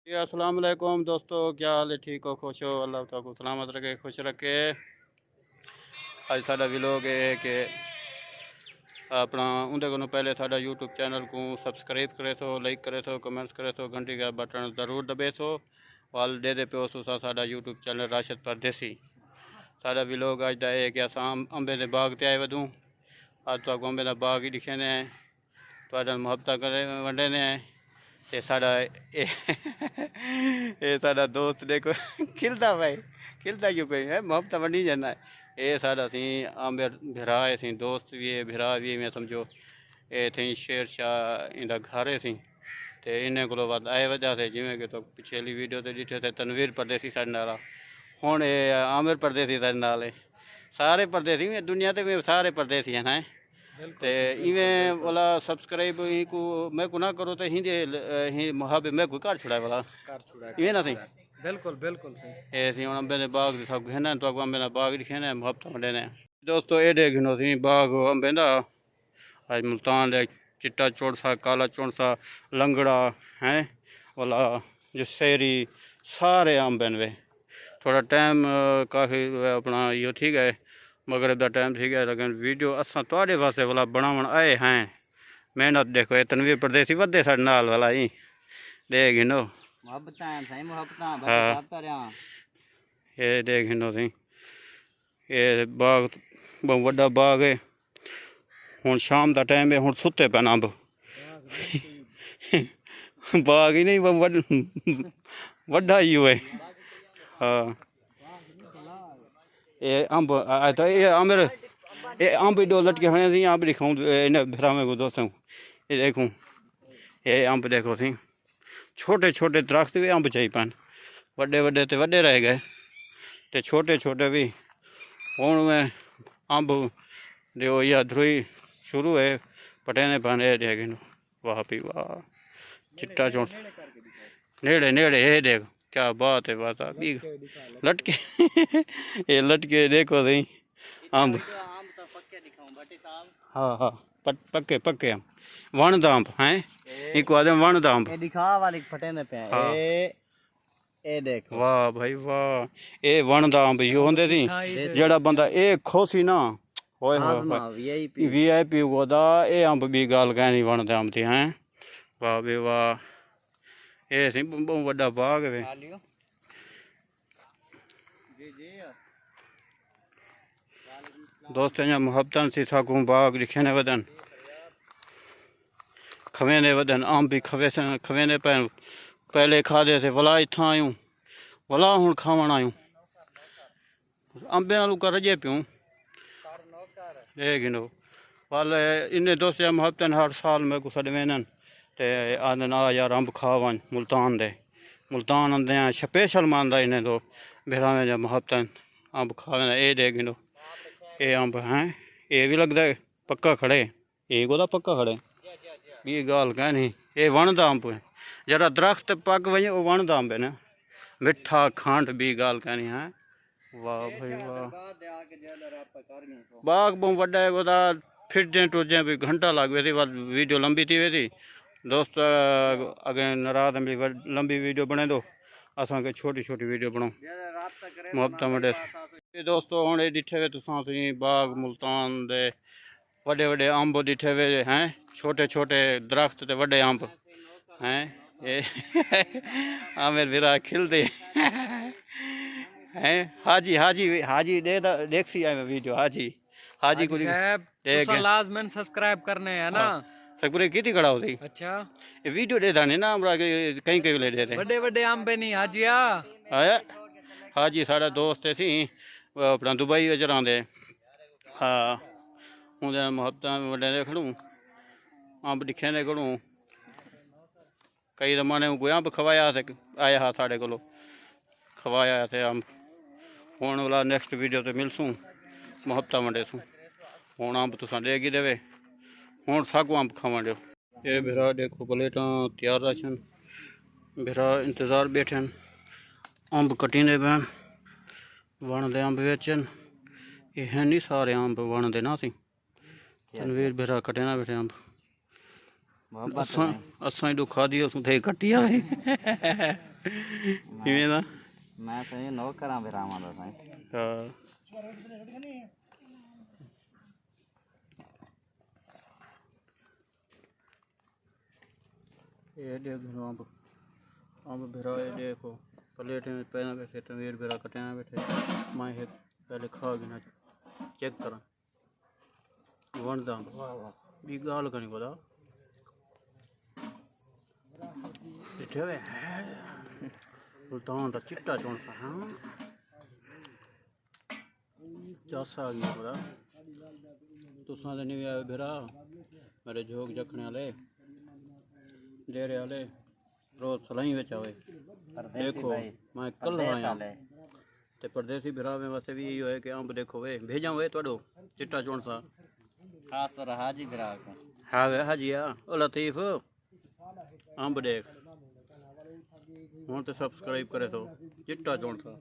जी अस्सलाम वालेकुम दोस्तों, क्या हाल है? ठीक हो, खुश हो? अल्लाह ताला को सलामत रखे, खुश रखे। अज साडा व्लॉग है कि अपना उनके को पहले साडा यूट्यूब चैनल को सब्सक्राइब करे सो, लाइक करे सो, कमेंट्स करे सो, घंटी का बटन ज़रूर दबे सो। वाल दे दे पे सा साडा यूट्यूब चैनल राशिद परदेसी। साडा व्लॉग अज का है कि अस अंबे के बाग ते आए वधूँ। अज तो अंबे का बाग ही दिखे ने, तो मुहब्बत करे वंडे ने। ये साडा ये साडा दोस्त देखो खिलता भाई, खिलता क्यों पे है? मोहब्बत वंडी जाना है। ये साडा सी आंबे भिरा है, सी दोस्त भी है, भिरा भी है। मैं समझो ये थी शेर शाह इंदा घर है सी, तो इन्हें को आए वजह से जिमें कि तो पिछली वीडियो तो डिठे थे तनवीर परदेसी साढ़े नाल, हुण ये आमिर परदेसी साढ़े नाल है। सारे परदेसी में दुनिया ते में सारे परदेसी हैं। ते इवें वाला सब्सक्राइब ही को मैं को ना करो तो ही मुहाबे मैं को कर छुड़ा वाला कर छुड़ा इवें ना सही। बिल्कुल बिल्कुल सही। ऐसे हम अंबे दे बाग दे सब घेना तो अंबे दा बाग दिखे ना मुहब्बत वंडे ने। दोस्तों ये देखो सी बाग अंबे दा आज मुल्तान दे चिट्टा चौड़सा, काला चौड़सा, लंगड़ा है वाला जो शहरी सारे अंबे वे। थोड़ा टाइम काफ़ी अपना यो ठीक है, मगरब का टाइम ठीक है, लेकिन वीडियो असा थोड़े वास्ते वाला बनावन आए हैं। मेहनत देखो, ये तनवीर परदेसी वधे साढ़े नाल वाला ही देख गिनो। हाँ ये देख गिनो सी, ये बाग बहुत बड़ा बाग है। हुण शाम का टाइम है, हुण सुते पैन अंब बाग ही नहीं वड्डा ही है। हाँ ये अंब तो ये आमिर ये अंब दो लटके हुए सी, अंब दिखाऊँ इन भरावे को दोस्तों। ये देखूँ ये अंब देखो सी, छोटे छोटे दरख्त भी अंब चाहिए पैन, वड्डे वड्डे तो वड्डे रह गए, तो छोटे छोटे भी हुण में अंब दो या धरुई शुरू है पटेने पैन। देख वाह भी वाह, चिट्टा चौंस नेड़े नेड़े ये देख, क्या बात है बात अभी लटके ये लटके देखो सही अंब। हाँ हाँ पक्के पक्के अंब, वन दा अंब हैं, एक आदे वन दा अंब दिखा वाली फटे ने पे हाँ। ए देखो वाह भाई वाह, ये वन दा अंब यो होंदे सी जेड़ा बंदा ए खोसी ना होए होए वीआईपी गोदा ए अंब भी गल कहनी वन दे अंब दी हैं। वाह बे वाह, ये सी बहुत बड़ा बाग है। दोस्त अं मुहब्बत सी साकू बाग दिखे ने वदन, खवे ने वदन, अंब भी खवे ने पैन। पहले खादे थे वला इत्थां आयूं, वला हुण खावन आयूं, अंबे नालों रजे प्यूं देख गिनो। वल इन्हें दोस्त मुहब्बत हर साल मेरे को सद वेनन ते आदन आ यार अंब खा वन मुल्तान दे, मुल्तान आंदे स्पेशल मानदा इन्हें तो बिरावे जा मुहब्बत अंब खावे। ये देख गिनो ये अंब हैं, ये भी लगता है पक्का खड़े, ये गोदा पक्का खड़े ये गल कहनी। ये वन दा अंब है, जरा दरख्त पक वजे वो वन दा अंब है ना, मिठा खंड भी गल कहनी है। वाह भाई वाह, बाग बहुत वड्डा है वदा, फिरजे टुरजे भी घंटा लग वे थी। वीडियो लंबी थी वे थी दोस्त, अगे नाराज लंबी वीडियो बने दो, असा के छोटी छोटी वीडियो बनाओ मुहब्बत वड्डे। दोस्तों हुण ये डिठे वे तुसां सी बाग मुल्तान दे वड्डे वड्डे अंब डिठे वे हैं, छोटे छोटे दरख्त ते वड्डे अंब हैं। ये आमिर विरा खिलते हैं। हाजी हाजी हाजी देख सी आए वीडियो हाजी हाजी को देख लाजमन सब्सक्राइब करने है ना सकबरे की खड़ा हो सी। अच्छा ये वीडियो दे दाने ना हमरा कहीं कहीं ले दे बड़े बड़े अंबे नहीं हाजिया आया। हाजी साडा दोस्त सी अपना दुबई विच रहांदे। हाँ उन्हें मुहब्बत वड्डे दे खड़ूं अंब दिखे ने खड़ूं, कई जमाने कोई अंब खवाया आया हा साढ़े को खवाया थे अंब। हुण वाला नेक्स्ट वीडियो तो मिलसूँ मुहब्बत वंडे सूँ। हुण अंब तुसां देगी देवे, हुण सागू अंब खावा दो। ये बिरा देखो प्लेटा तैयार रखन, बिरा इंतज़ार बैठन अंब कटीने पैन वन दे अंब बेचन। ये है नहीं सारे अंब वन दे ना सी, तनवीर बिरा कटे ना बैठे अंब असा ही दुखा दियो थे कटिया ਕਿਵੇਂ ਦਾ मैं तो ये नौकरां बिरामा दा साईं ਹਾਂ ये देखो अंब भिरा ये देखो प्लेट में पहना बैठे तनवीर भिरा कटिया बैठे मैं एक पहले खा गिना चेक करा वणदा भी गाल करनी पता ॾिठो वे सुल्तान दा चिट्टा चोण सा हाँ चस आ गई पता तुसां ते नहीं आए भिरा मेरे जोग जखने वाले डेरे वाले रोज सलाई विच आवे देखो मैं कल आया ते परदेसी भिरावे वास्ते भी यही है कि अंब देखो वे भेजा वे तोड़ो चिट्टा चोण सा खास तर हाजी बिरा को हाँ वे हाजिया ओ लतीफ अंब देख हुण ते सब्सक्राइब करे तो चिट्टा चोण सा